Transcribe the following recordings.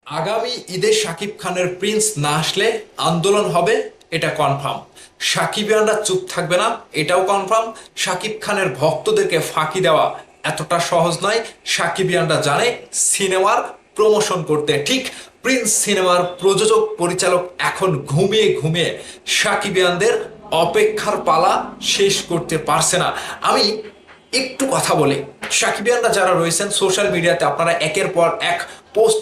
আগামী ঈদে শাকিব খানের প্রিন্স না আসলে আন্দোলন হবে, এটা কনফার্ম। সাকিবিয়ানরা চুপ থাকবে না, এটাও কনফার্ম। শাকিব খানের ভক্তদেরকে ফাঁকি দেওয়া এতটা সহজ নয়। সাকিবিয়ানরা জানে সিনেমার প্রমোশন করতে। ঠিক প্রিন্স সিনেমার প্রযোজক পরিচালক এখন ঘুমিয়ে ঘুমিয়ে সাকিবিয়ানদের অপেক্ষার পালা শেষ করতে পারছে না। আমি একটু কথা বলি, সাকিবিয়ানরা যারা রয়েছেন সোশ্যাল মিডিয়াতে, আপনারা একের পর এক পোস্ট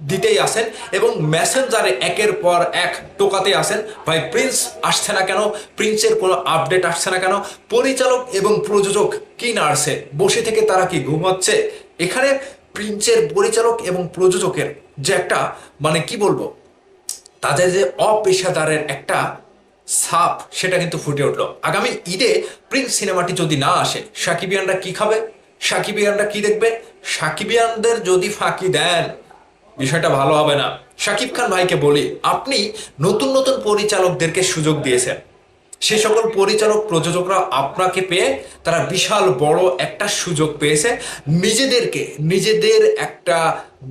দিতেই আসেন এবং মেসেঞ্জারে একের পর এক টোকাতে আসেন, ভাই প্রিন্স আসছে না কেন, প্রিন্সের কোনো আপডেট আসছে না কেন, পরিচালক এবং প্রযোজক কি নাড়ছে, বসে থেকে তারা কি ঘুমাচ্ছে? এখানে প্রিন্সের পরিচালক এবং প্রযোজকের যে একটা মানে কি বলবো, তাদের যে অপেশাদারের একটা ছাপ, সেটা কিন্তু ফুটে উঠলো। আগামী ঈদে প্রিন্স সিনেমাটি যদি না আসে, সাকিবিয়ানরা কি খাবে, সাকিবিয়ানরা কি দেখবে? সাকিবিয়ানদের যদি ফাঁকি দেন, বিষয়টা ভালো হবে না। শাকিব খান ভাইকে বলি, আপনি নতুন নতুন পরিচালকদেরকে সুযোগ দিয়েছেন, সে সকল পরিচালক প্রযোজকরা আপনাকে পেয়ে তারা বিশাল বড় একটা সুযোগ পেয়েছে নিজেদেরকে, নিজেদের একটা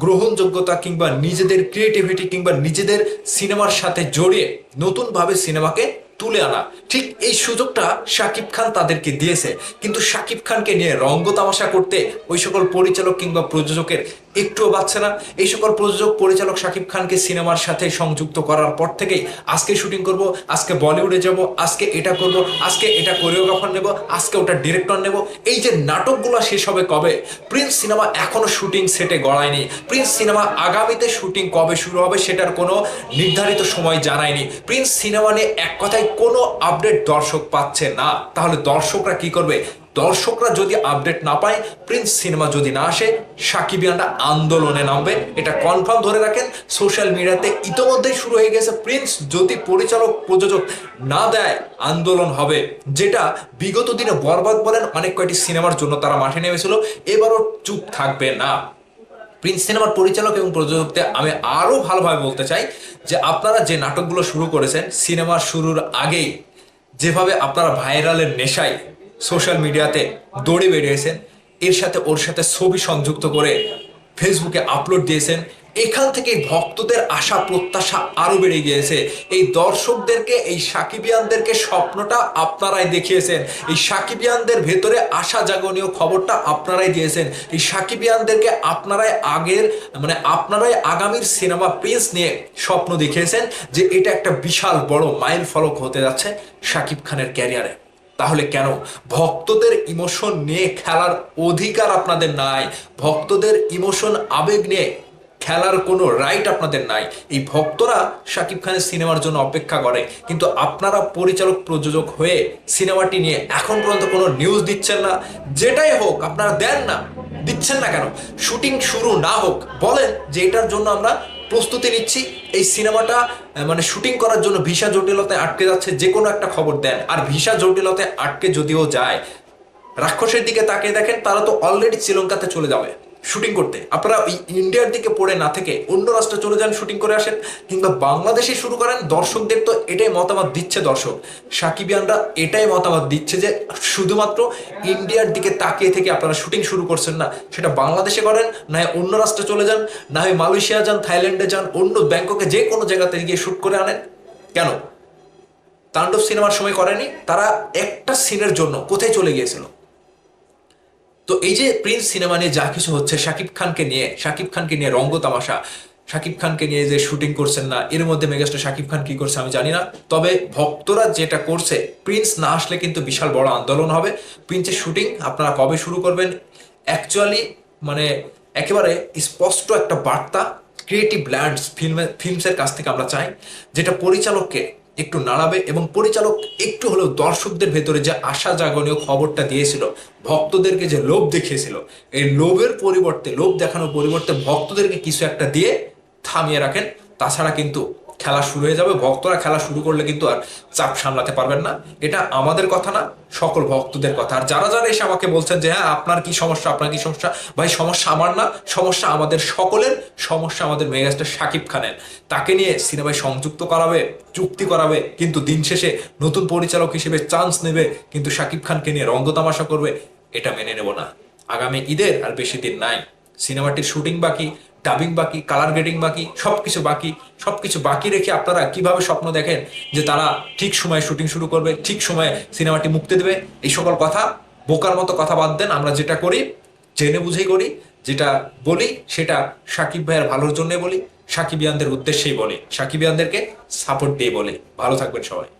গ্রহণযোগ্যতা কিংবা নিজেদের ক্রিয়েটিভিটি কিংবা নিজেদের সিনেমার সাথে জড়িয়ে নতুনভাবে সিনেমাকে তুলে আনা। ঠিক এই সুযোগটা শাকিব খান তাদেরকে দিয়েছে, কিন্তু শাকিব খানকে নিয়ে রঙ্গ তামাশা করতে ওই সকল পরিচালক কিংবা প্রযোজকের একটুও বাচ্ছে না। এই সকল প্রযোজক পরিচালক শাকিব খানকে সিনেমার সাথে সংযুক্ত করার পর থেকেই আজকে শুটিং করব, আজকে বলিউডে যাব, আজকে এটা করব, আজকে এটা কোরিওগ্রাফার নেব, আজকে ওটা ডিরেক্টর নেব, এই যে নাটকগুলো শেষ হবে কবে? প্রিন্স সিনেমা এখনো শুটিং সেটে গড়ায়নি। প্রিন্স সিনেমা আগামীতে শুটিং কবে শুরু হবে সেটার কোনো নির্ধারিত সময় জানায়নি। প্রিন্স সিনেমা নিয়ে এক কথায় কোনো আপডেট দর্শক পাচ্ছে না। তাহলে দর্শকরা কি করবে? দর্শকরা যদি আপডেট না পায়, প্রিন্স সিনেমা যদি না আসে, সাকিবিয়ানরা আন্দোলনে নামবে, এটা কনফার্ম ধরে রাখেন। সোশ্যাল মিডিয়াতে ইতোমধ্যেই শুরু হয়ে গেছে, প্রিন্স যদি পরিচালক প্রযোজক না দেয় আন্দোলন হবে। যেটা বিগত দিনে বরবাদ বলেন অনেক কয়টি সিনেমার জন্য তারা মাঠে নেমেছিল, এবারও চুপ থাকবে না। প্রিন্স সিনেমার পরিচালক এবং প্রযোজকদের আমি আরো ভালোভাবে বলতে চাই যে আপনারা যে নাটকগুলো শুরু করেছেন সিনেমার শুরুর আগেই, যেভাবে আপনারা ভাইরালের নেশায় সোশ্যাল মিডিয়াতে দৌড়ে বেরিয়েছেন, এর সাথে ওর সাথে ছবি সংযুক্ত করে ফেসবুকে আপলোড দিয়েছেন, এখান থেকে ভক্তদের আশা প্রত্যাশা আরো বেড়ে গিয়েছে। এই দর্শকদেরকে, এই সাকিবিয়ানদেরকে স্বপ্নটা আপনারাই দেখিয়েছেন, এই সাকিবিয়ানদের ভেতরে আশা জাগনীয় খবরটা আপনারাই দিয়েছেন, এই সাকিবিয়ানদেরকে আপনারাই আগের মানে আপনারাই আগামীর সিনেমা প্রিন্স নিয়ে স্বপ্ন দেখিয়েছেন যে এটা একটা বিশাল বড় মাইল ফলক হতে যাচ্ছে শাকিব খানের ক্যারিয়ারে। তাহলে কেন ভক্তদের ইমোশন নিয়ে খেলার অধিকার আপনাদের নাই? ভক্তদের ইমোশন আবেগ নিয়ে খেলার কোনো রাইট আপনাদের নাই। এই ভক্তরা শাকিব খানের সিনেমার জন্য অপেক্ষা করে, কিন্তু আপনারা পরিচালক প্রযোজক হয়ে সিনেমাটি নিয়ে এখন পর্যন্ত কোনো নিউজ দিচ্ছেন না। যেটাই হোক আপনারা দেন না, দিচ্ছেন না কেন? শুটিং শুরু না হোক, বলেন যে এটার জন্য আমরা প্রস্তুতি নিচ্ছি, এই সিনেমাটা মানে শুটিং করার জন্য ভিসা জটিলতায় আটকে যাচ্ছে, যে কোনো একটা খবর দেন। আর ভিসা জটিলতায় আটকে যদিও যায়, রাক্ষসের দিকে তাকিয়ে দেখেন, তারা তো অলরেডি শ্রীলঙ্কাতে চলে যাবে শুটিং করতে। আপনারা ওই ইন্ডিয়ার দিকে পড়ে না থেকে অন্য রাষ্ট্রে চলে যান, শুটিং করে আসেন, কিংবা বাংলাদেশে শুরু করেন। দর্শকদের তো এটাই মতামত দিচ্ছে, দর্শক সাকিবিয়ানরা এটাই মতামত দিচ্ছে যে শুধুমাত্র ইন্ডিয়ার দিকে তাকিয়ে থেকে আপনারা শুটিং শুরু করছেন না, সেটা বাংলাদেশে করেন, না হয় অন্য রাষ্ট্রে চলে যান, না হয় মালয়েশিয়া যান, থাইল্যান্ডে যান, অন্য ব্যাংককে, যে কোনো জায়গাতে গিয়ে শুট করে আনেন। কেন তাণ্ডব সিনেমার সময় করেনি? তারা একটা সিনের জন্য কোথায় চলে গিয়েছিল? তো এই যে প্রিন্স সিনেমা নিয়ে যা কিছু হচ্ছে, শাকিব খানকে নিয়ে রঙ্গ তামাশা, শাকিব খানকে নিয়ে যে শুটিং করছেন না, এর মধ্যে মেগাস্টার শাকিব খান কি করছে আমি জানি না। তবে ভক্তরা যেটা করছে, প্রিন্স না আসলে কিন্তু বিশাল বড় আন্দোলন হবে। প্রিন্সের শুটিং আপনারা কবে শুরু করবেন? অ্যাকচুয়ালি মানে একেবারে স্পষ্ট একটা বার্তা ক্রিয়েটিভ ল্যান্ডস ফিল্মসের কাছ থেকে আমরা চাই, যেটা পরিচালককে একটু নাড়াবে এবং পরিচালক একটু হলেও দর্শকদের ভেতরে যে আশা জাগনীয় খবরটা দিয়েছিল, ভক্তদেরকে যে লোভ দেখিয়েছিল, এই লোভের পরিবর্তে, লোভ দেখানোর পরিবর্তে ভক্তদেরকে কিছু একটা দিয়ে থামিয়ে রাখেন। তাছাড়া কিন্তু খেলা শুরু হয়ে যাবে। ভক্তরা খেলা শুরু করলে কিন্তু আর চাপ সামলাতে পারবেন না। এটা আমাদের কথা না, সকল ভক্তদের কথা। আর যারা যারা এসে আমাকে বলছেন যে হ্যাঁ আপনার কি সমস্যা, আপনার কি সমস্যা, ভাই সমস্যা আমার না, সমস্যা আমাদের সকলের। সমস্যা আমাদের মেগাস্টার শাকিব খানের। তাকে নিয়ে সিনেমায় সংযুক্ত করাবে, চুক্তি করাবে, কিন্তু দিন শেষে নতুন পরিচালক হিসেবে চান্স নেবে, কিন্তু শাকিব খানকে নিয়ে রঙ্গতামাশা করবে। এটা মেনে নেব না। আগামী ঈদের আর বেশি দিন নাই, সিনেমাটির শুটিং বাকি, ডাবিং বাকি, কালার গ্রেডিং বাকি, সবকিছু বাকি রেখে আপনারা কিভাবে স্বপ্ন দেখেন যে তারা ঠিক সময়ে শুটিং শুরু করবে, ঠিক সময়ে সিনেমাটি মুক্তি দেবে? এই সকল কথা, বোকার মতো কথা বাদ দেন। আমরা যেটা করি জেনে বুঝেই করি, যেটা বলি সেটা সাকিব ভাইয়ের ভালোর জন্য বলি, সাকিবিয়ানদের উদ্দেশ্যেই বলি, সাকিবিয়ানদেরকে সাপোর্ট দিয়ে বলি। ভালো থাকবেন সবাই।